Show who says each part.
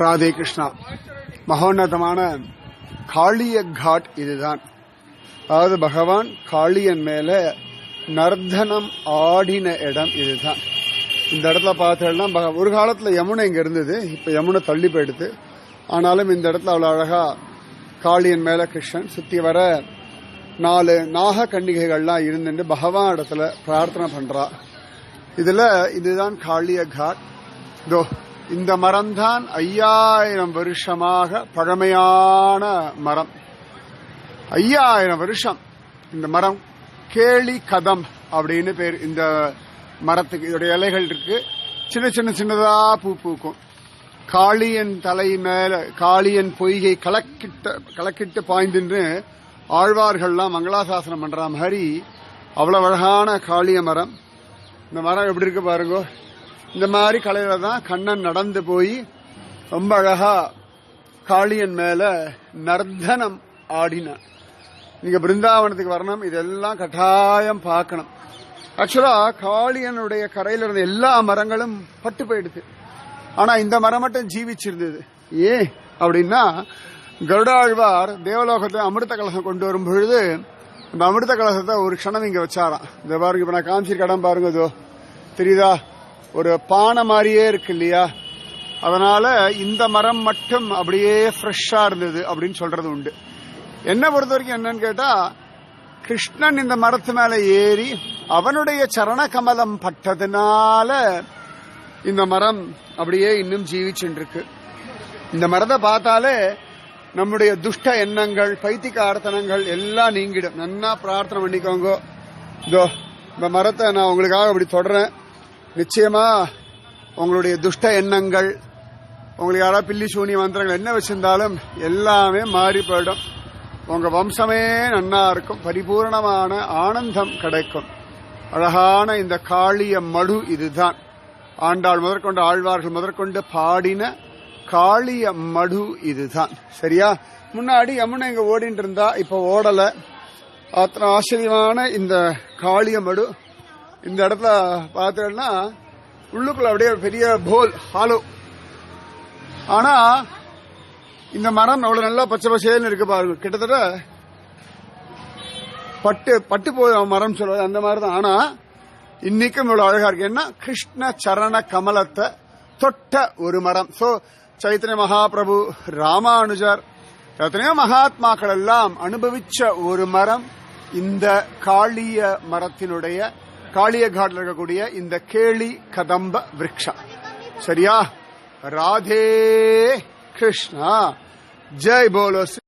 Speaker 1: ராதே கிருஷ்ணா. மகோன்னதமான காளிய God இதுதான். அதாவது பகவான் காளியன் மேல நர்த்தனம் ஆடின இடம் இதுதான். இந்த இடத்துல பார்த்தேன்னா ஒரு காலத்துல யமுனை இங்க இருந்தது, இப்ப யமுனை தள்ளி போயிடுது. ஆனாலும் இந்த இடத்துல அவ்வளவு அழகா காளியன் மேல கிருஷ்ணன் சுத்தி வர 4 நாக கன்னிகைகள்லாம் இருந்துட்டு பகவான் இடத்துல பிரார்த்தனை பண்றா. இதுதான் காளிய காட். இந்த மரம் தான் 5000 வருஷமாக பழமையான மரம். 5000 வருஷம் இந்த மரம். கேளி கதம் அப்படின்னு பேர் இந்த மரத்துக்கு. இதோடைய இலைகள் இருக்கு, சின்னதா பூ பூக்கும். காளியன் தலை மேல காளியன் பொய்கை கலக்கிட்டு பாய்ந்துன்னு ஆழ்வார்கள்லாம் மங்களாசாசனம் பண்ற மாதிரி அவ்வளவு அழகான காளிய மரம். இந்த மரம் எப்படி இருக்கு பாருங்க. இந்த மாதிரி கலையில தான் கண்ணன் நடந்து போய் ரொம்ப அழகா காளியன் மேல நர்த்தனம் ஆடினான். நீங்க பிருந்தாவனத்துக்கு வரணும், இதெல்லாம் கட்டாயம் பார்க்கணும். ஆக்சுவலா காளியனுடைய கரையில இருந்த எல்லா மரங்களும் பட்டு போயிடுது. ஆனா இந்த மரம் மட்டும் ஜீவிச்சிருந்தது. ஏன் அப்படின்னா, கருடாழ்வார் தேவலோகத்துல அமிர்த கலசம் கொண்டு வரும் பொழுது அந்த அமிர்த கலசத்தை ஒரு க்ஷணம் இங்க வச்சாராம். இந்த பாருங்க, இப்ப நான் காமிச்சிருக்க இடம் பாருங்க, இதோ தெரியுதா, ஒரு பானை மாதிரியே இருக்கு இல்லையா. அதனால இந்த மரம் மட்டும் அப்படியே ஃப்ரெஷ்ஷா இருந்தது அப்படின்னு சொல்றது உண்டு. என்ன பொறுத்த வரைக்கும் என்னன்னு கேட்டா, கிருஷ்ணன் இந்த மரத்து மேல ஏறி அவனுடைய சரண கமலம் பட்டதுனால இந்த மரம் அப்படியே இன்னும் ஜீவிச்சுருக்கு. இந்த மரத்தை பார்த்தாலே நம்முடைய துஷ்ட எண்ணங்கள், பைத்திகார்த்தனங்கள் எல்லாம் நீங்கிடும். நன்னா பிரார்த்தனை பண்ணிக்கோங்க. இதோ இந்த மரத்தை நான் உங்களுக்காக அப்படி தொடறேன். நிச்சயமா உங்களுடைய துஷ்ட எண்ணங்கள், உங்களுக்கு யாராவது பில்லி சூனி மந்திரங்கள் என்ன வச்சிருந்தாலும் எல்லாமே மாறி போயிடும். உங்க வம்சமே நன்னா இருக்கும், பரிபூர்ணமான ஆனந்தம் கிடைக்கும். அழகான இந்த காளிய மடு இதுதான். ஆண்டாள் முதற்கொண்டு ஆழ்வார்கள் முதற்கொண்டு பாடின காளிய மடு இதுதான். சரியா? முன்னாடி யமுனை இங்க ஓடிட்டு இருந்தா, இப்ப ஓடல. அத்தனை ஆச்சரியமான இந்த காளிய மடு. இந்த இடத்துல பார்த்தோம்னா உள்ளுக்குள்ள அப்படியே பெரிய போல் ஹாலோ. ஆனா இந்த மரம் அவ்வளவு நல்லா பச்சை பசேன்னு இருக்கு பாருங்க. கிட்டத்தட்ட பட்டு போய் மரம் சொல்றது அந்த மாதிரிதான். ஆனா இன்னைக்கும் இவ்வளவு அழகா இருக்கு. என்ன, கிருஷ்ண சரண கமலத்தை தொட்ட ஒரு மரம். சோ சைத்தன்ய மகாபிரபு, ராமானுஜர், எத்தனையோ மகாத்மாக்கள் எல்லாம் அனுபவிச்ச ஒரு மரம் இந்த காளிய மரத்தினுடைய காளிய காட்டில் இருக்கக்கூடிய இந்த கேளி கதம்ப விருட்சம். சரியா? ராதே கிருஷ்ணா. ஜெய் போலோ.